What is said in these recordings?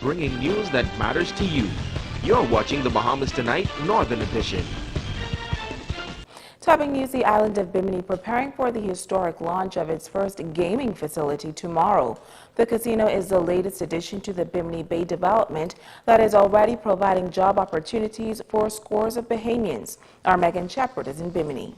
bringing news that matters to you. You're watching the Bahamas Tonight Northern Edition. Topping news, the island of Bimini preparing for the historic launch of its first gaming facility tomorrow. The casino is the latest addition to the Bimini Bay development that is already providing job opportunities for scores of Bahamians. Our Megan Shepard is in Bimini.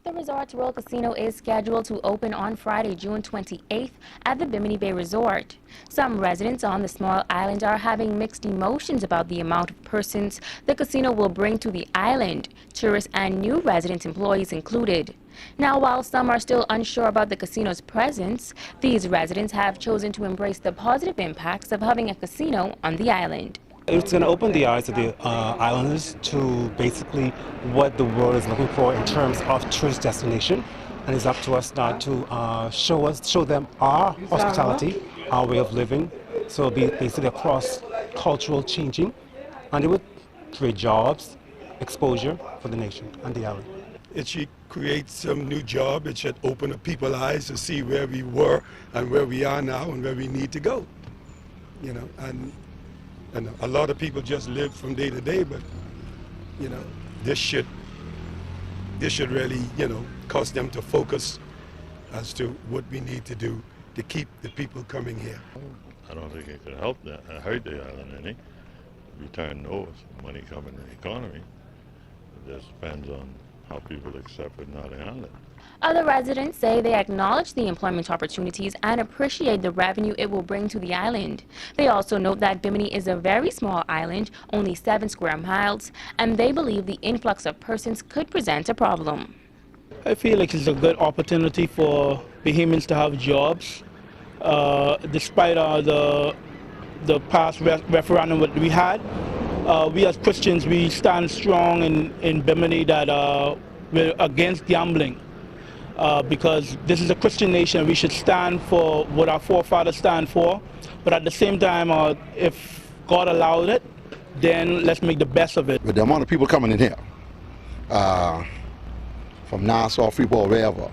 The Resorts World Casino is scheduled to open on Friday, June 28th at the Bimini Bay Resort. Some residents on the small island are having mixed emotions about the amount of persons the casino will bring to the island, tourists and new resident employees included. Now, while some are still unsure about the casino's presence, these residents have chosen to embrace the positive impacts of having a casino on the island. It's going to open the eyes of the islanders to basically what the world is looking for in terms of tourist destination, and it's up to us now to show them our hospitality, our way of living. So it'll be basically a cross-cultural changing, and it would create jobs, exposure for the nation and the island. It should create some new job. It should open up people's eyes to see where we were and where we are now and where we need to go. You know, and a lot of people just live from day to day, but you know, this should really, you know, cause them to focus as to what we need to do to keep the people coming here. I don't think it could help that, hurt the island any. Return knows money coming in the economy. It just depends on how people accept it and how they handle it. Other residents say they acknowledge the employment opportunities and appreciate the revenue it will bring to the island. They also note that Bimini is a very small island, only 7 square miles, and they believe the influx of persons could present a problem. I feel like it's a good opportunity for Bahamians to have jobs. Despite the past referendum that we had, we as Christians, we stand strong in Bimini that we're against gambling. Because this is a Christian nation, we should stand for what our forefathers stand for. But at the same time, if God allowed it, then let's make the best of it. With the amount of people coming in here, from Nassau, Freeport, wherever,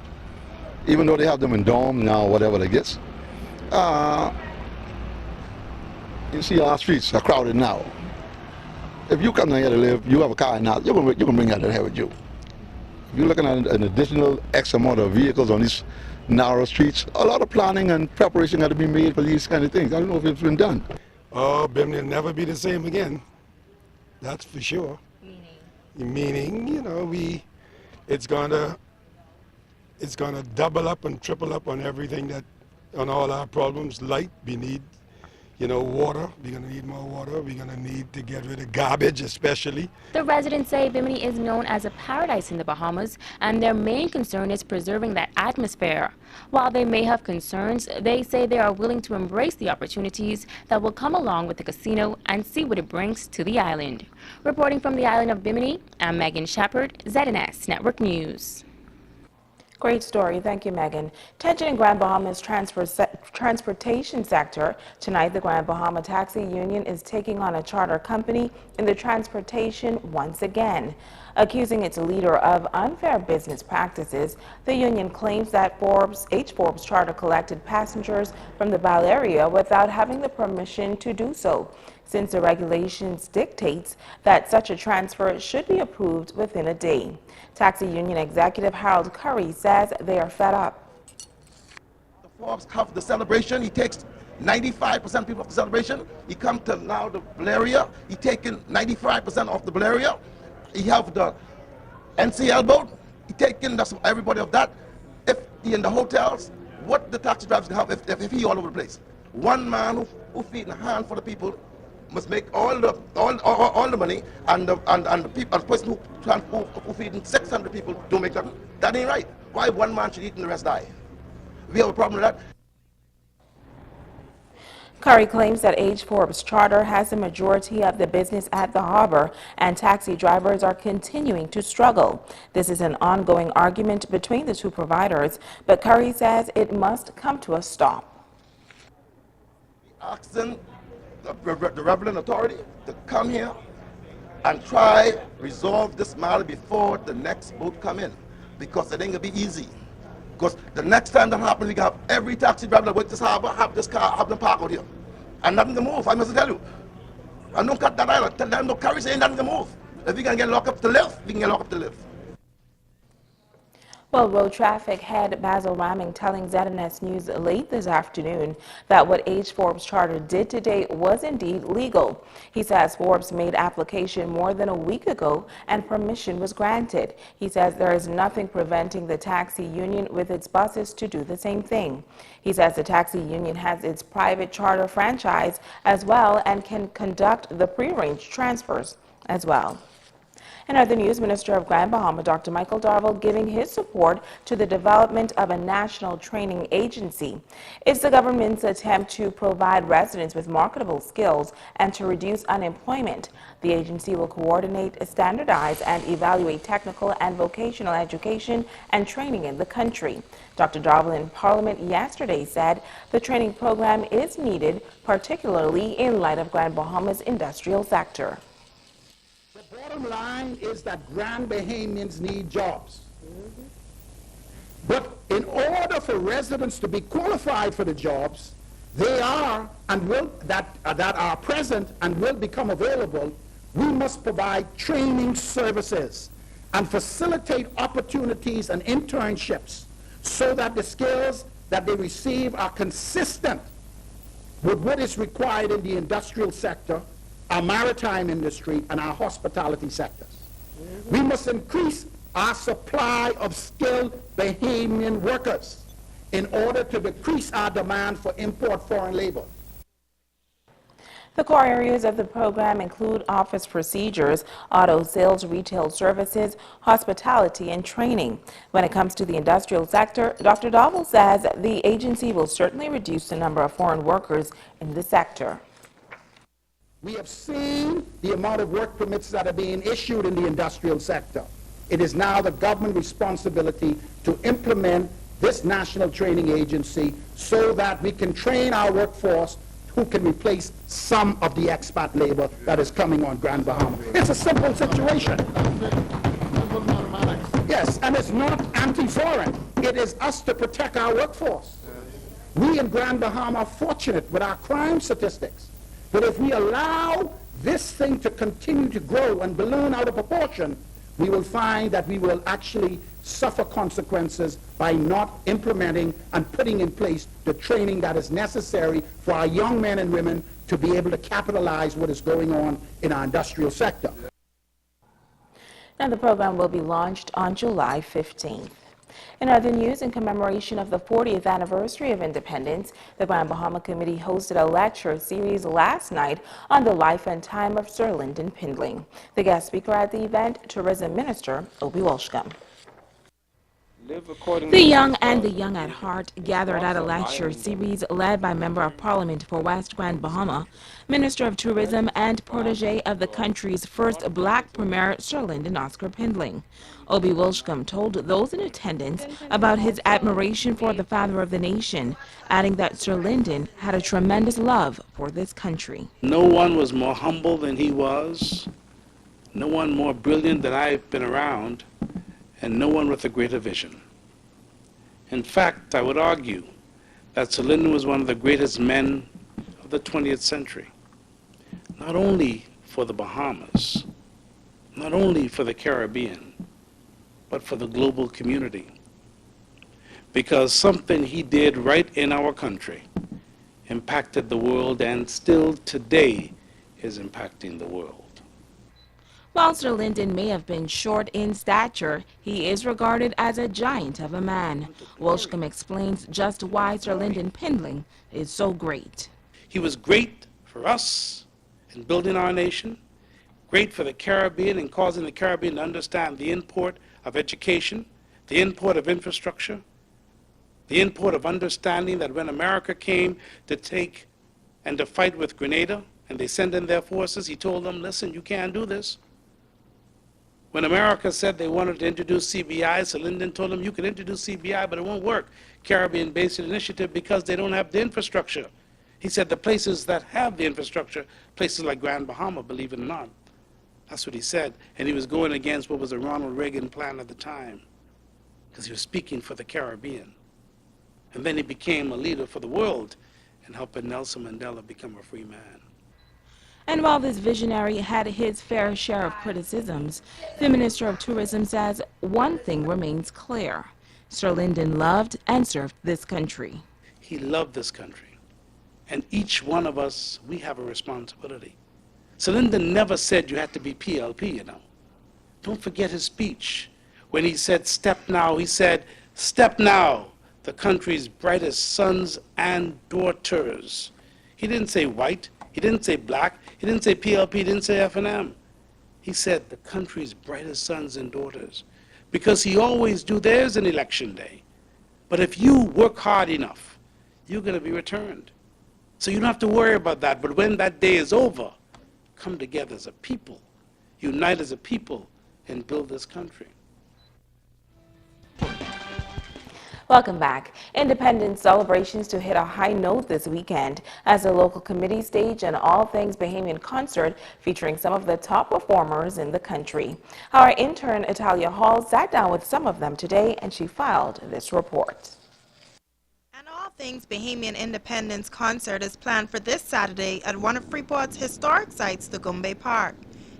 even though they have them in dorm now, whatever they get, you see our streets are crowded now. If you come down here to live, you have a car now, you can bring that in here with you. You're looking at an additional X amount of vehicles on these narrow streets. A lot of planning and preparation got to be made for these kind of things. I don't know if it's been done. Oh, Bimini will never be the same again. That's for sure. Meaning, you know, it's gonna double up and triple up on everything on all our problems. Light, we need, you know, water. We're going to need more water. We're going to need to get rid of garbage, especially. The residents say Bimini is known as a paradise in the Bahamas, and their main concern is preserving that atmosphere. While they may have concerns, they say they are willing to embrace the opportunities that will come along with the casino and see what it brings to the island. Reporting from the island of Bimini, I'm Megan Shepard, ZNS Network News. Great story. Thank you, Megan. Tension in Grand Bahama's transportation sector. Tonight, the Grand Bahama Taxi Union is taking on a charter company in the transportation once again. Accusing its leader of unfair business practices, the union claims that Forbes charter collected passengers from the Bal area without having the permission to do so, since the regulations dictates that such a transfer should be approved within a day. Taxi Union Executive Harold Curry says they are fed up. The Forbes have the celebration. He takes 95% people of the celebration. He come to now the Valeria. He taking 95% of the Valeria. He have the NCL boat. He taking everybody of that. If he in the hotels, what the taxi drivers can have if he all over the place. One man who feeding a hand for the people must make all the money, and the people, the person who feeding 600 people don't make nothing. That ain't right. Why one man should eat and the rest die? We have a problem with that. Curry claims that Forbes Charter has a majority of the business at the harbor, and taxi drivers are continuing to struggle. This is an ongoing argument between the two providers, but Curry says it must come to a stop. Asking the relevant authority to come here and try resolve this matter before the next boat come in, because it ain't gonna be easy. Because the next time that happens, we can have every taxi driver that works this harbor, have this car, have them park out here. And nothing to move, I must tell you. And don't cut that island. Tell them, don't carry saying nothing to move. If we can get locked up to live, we can get locked up to live. Well, road traffic head Basil Ramming telling ZNS News late this afternoon that what H. Forbes Charter did today was indeed legal. He says Forbes made application more than a week ago and permission was granted. He says there is nothing preventing the taxi union with its buses to do the same thing. He says the taxi union has its private charter franchise as well and can conduct the prearranged transfers as well. In other news, Minister of Grand Bahama, Dr. Michael Darville, giving his support to the development of a national training agency. It's the government's attempt to provide residents with marketable skills and to reduce unemployment. The agency will coordinate, standardize, and evaluate technical and vocational education and training in the country. Dr. Darville in Parliament yesterday said the training program is needed, particularly in light of Grand Bahama's industrial sector. Bottom line is that Grand Bahamians need jobs. But in order for residents to be qualified for the jobs, they are and will that are present and will become available, we must provide training services and facilitate opportunities and internships so that the skills that they receive are consistent with what is required in the industrial sector, our maritime industry, and our hospitality sectors. We must increase our supply of skilled Bahamian workers in order to decrease our demand for import foreign labor. The core areas of the program include office procedures, auto sales, retail services, hospitality, and training. When it comes to the industrial sector, Dr. Darville says the agency will certainly reduce the number of foreign workers in the sector. We have seen the amount of work permits that are being issued in the industrial sector. It is now the government responsibility to implement this national training agency so that we can train our workforce who can replace some of the expat labor that is coming on Grand Bahama. It's a simple situation. Yes, and it's not anti-foreign. It is us to protect our workforce. We in Grand Bahama are fortunate with our crime statistics. But if we allow this thing to continue to grow and balloon out of proportion, we will find that we will actually suffer consequences by not implementing and putting in place the training that is necessary for our young men and women to be able to capitalize what is going on in our industrial sector. Now, the program will be launched on July 15th. In other news, in commemoration of the 40th anniversary of independence, the Grand Bahama Committee hosted a lecture series last night on the life and time of Sir Lynden Pindling. The guest speaker at the event, Tourism Minister Obi Walshcombe. The young and the young at heart gathered at a lecture series led by Member of Parliament for West Grand Bahama, Minister of Tourism and protege of the country's first black premier, Sir Lynden Oscar Pindling. Obi Walshcombe told those in attendance about his admiration for the father of the nation, adding that Sir Lynden had a tremendous love for this country. No one was more humble than he was, no one more brilliant than I've been around, and no one with a greater vision. In fact, I would argue that Sir Lynden was one of the greatest men of the 20th century, not only for the Bahamas, not only for the Caribbean, but for the global community. Because something he did right in our country impacted the world and still today is impacting the world. While Sir Lynden may have been short in stature, he is regarded as a giant of a man. Walshcombe explains just why Sir Lynden Pindling is so great. He was great for us in building our nation, great for the Caribbean and causing the Caribbean to understand the import of education, the import of infrastructure, the import of understanding that when America came to take and to fight with Grenada and they sent in their forces, he told them, listen, you can't do this. When America said they wanted to introduce CBI, Sir Lynden told them, you can introduce CBI, but it won't work, Caribbean Basin Initiative, because they don't have the infrastructure. He said the places that have the infrastructure, places like Grand Bahama, believe it or not. That's what he said. And he was going against what was the Ronald Reagan plan at the time. because he was speaking for the Caribbean. And then he became a leader for the world and helping Nelson Mandela become a free man. And while this visionary had his fair share of criticisms, the Minister of Tourism says one thing remains clear. Sir Lynden loved and served this country. He loved this country. And each one of us, we have a responsibility. Sir Lynden never said you had to be PLP, you know. Don't forget his speech. When he said, "Step now," he said, "Step now, the country's brightest sons and daughters." He didn't say white. He didn't say black. He didn't say PLP. He didn't say F&M. He said the country's brightest sons and daughters. Because he always do, there's an election day. But if you work hard enough, you're going to be returned. So you don't have to worry about that. But when that day is over, come together as a people, unite as a people, and build this country. Welcome back. Independence celebrations to hit a high note this weekend as the local committee staged an All Things Bahamian concert featuring some of the top performers in the country. Our intern, Italia Hall, sat down with some of them today and she filed this report. An All Things Bahamian Independence concert is planned for this Saturday at one of Freeport's historic sites, the Gumbe Park.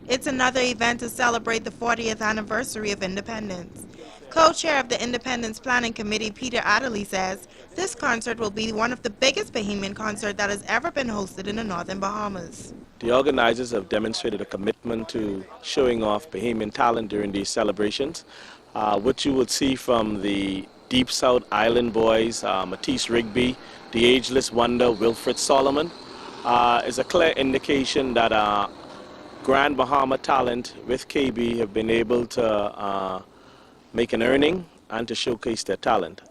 It's another event to celebrate the 40th anniversary of independence. Co-chair of the Independence Planning Committee, Peter Adderley, says this concert will be one of the biggest Bahamian concert that has ever been hosted in the Northern Bahamas. The organizers have demonstrated a commitment to showing off Bahamian talent during these celebrations. What you will see from the Deep South Island boys, Matisse Rigby, the ageless wonder Wilfred Solomon, is a clear indication that Grand Bahama talent with KB have been able to make an earning and to showcase their talent.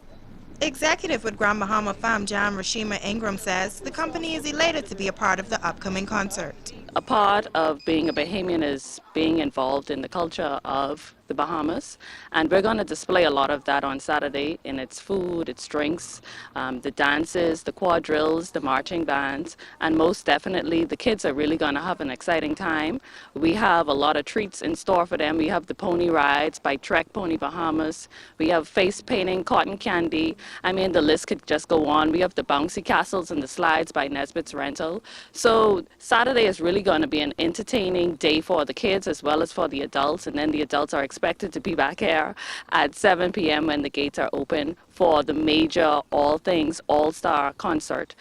Executive with Grand Bahama Farm, John Rashima Ingram, says the company is elated to be a part of the upcoming concert. A part of being a Bahamian is being involved in the culture of the Bahamas, and we're going to display a lot of that on Saturday in its food, its drinks, the dances, the quadrilles, the marching bands, and most definitely the kids are really going to have an exciting time. We have a lot of treats in store for them. We have the pony rides by Trek Pony Bahamas. We have face painting, cotton candy. I mean, the list could just go on. We have the bouncy castles and the slides by Nesbitt's Rental. So Saturday is really going to be an entertaining day for the kids as well as for the adults, and then the adults are expected to be back here at 7 p.m. when the gates are open for the major All Things All-Star concert.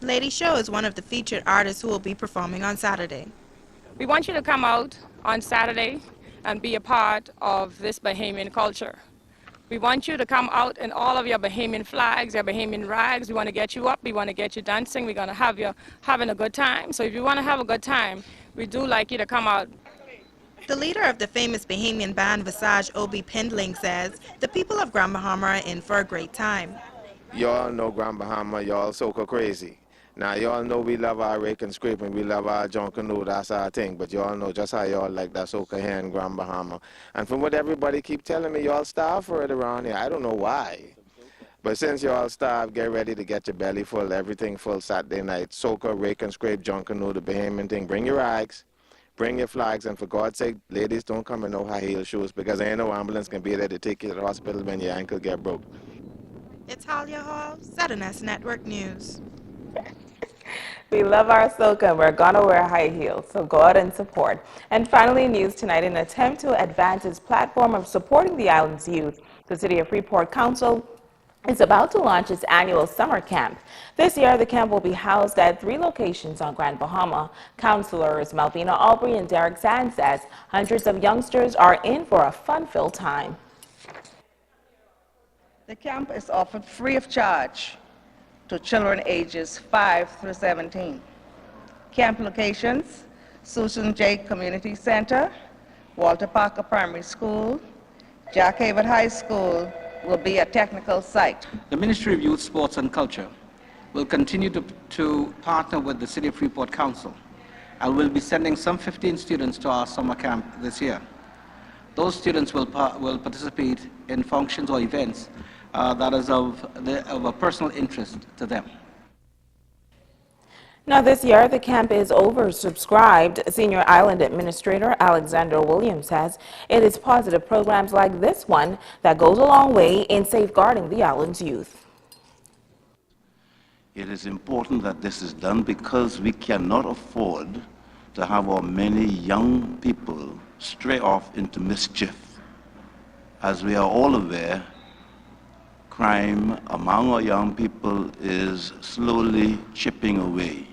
Lady Show is one of the featured artists who will be performing on Saturday. We want you to come out on Saturday and be a part of this Bahamian culture. We want you to come out in all of your Bahamian flags, your Bahamian rags. We want to get you up. We want to get you dancing. We're going to have you having a good time. So if you want to have a good time, we do like you to come out. The leader of the famous Bahamian band Visage, Obi Pindling, says the people of Grand Bahama are in for a great time. Y'all know Grand Bahama, y'all soca crazy. Now y'all know we love our rake and scrape and we love our junk canoe, that's our thing. But y'all know just how y'all like that soca here in Grand Bahama. And from what everybody keep telling me, y'all starve for it around here. I don't know why. But since y'all starve, get ready to get your belly full, everything full Saturday night. Soca, rake and scrape, junk canoe, the Bahamian thing. Bring your rags. Bring your flags, and for God's sake, ladies, don't come in no high heel shoes because ain't no ambulance can be there to take you to the hospital when your ankle get broke. It's Talia Hall, ZNS Network News. We love our soca and we're gonna wear high heels, so go out and support. And finally, news tonight, in an attempt to advance its platform of supporting the island's youth, the City of Freeport Council is about to launch its annual summer camp. This year, the camp will be housed at 3 locations on Grand Bahama. Councilors Malvina Aubrey and Derek Sand says hundreds of youngsters are in for a fun-filled time. The camp is offered free of charge to children ages 5 through 17. Camp locations: Susan J. Community Center, Walter Parker Primary School, Jack Haven High School will be a technical site. The Ministry of Youth, Sports and Culture will continue to partner with the City of Freeport Council and will be sending some 15 students to our summer camp this year. Those students will participate in functions or events that is of a personal interest to them. Now this year, the camp is oversubscribed. Senior Island Administrator Alexander Williams says it is positive programs like this one that goes a long way in safeguarding the island's youth. It is important that this is done because we cannot afford to have our many young people stray off into mischief. As we are all aware, crime among our young people is slowly chipping away.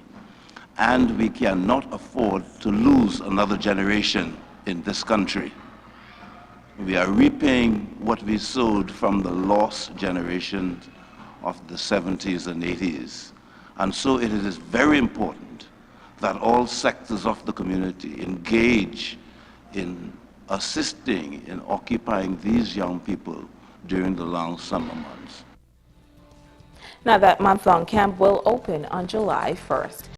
And we cannot afford to lose another generation in this country. We are reaping what we sowed from the lost generation of the 70s and 80s. And so it is very important that all sectors of the community engage in assisting in occupying these young people during the long summer months. Now that month-long camp will open on July 1st.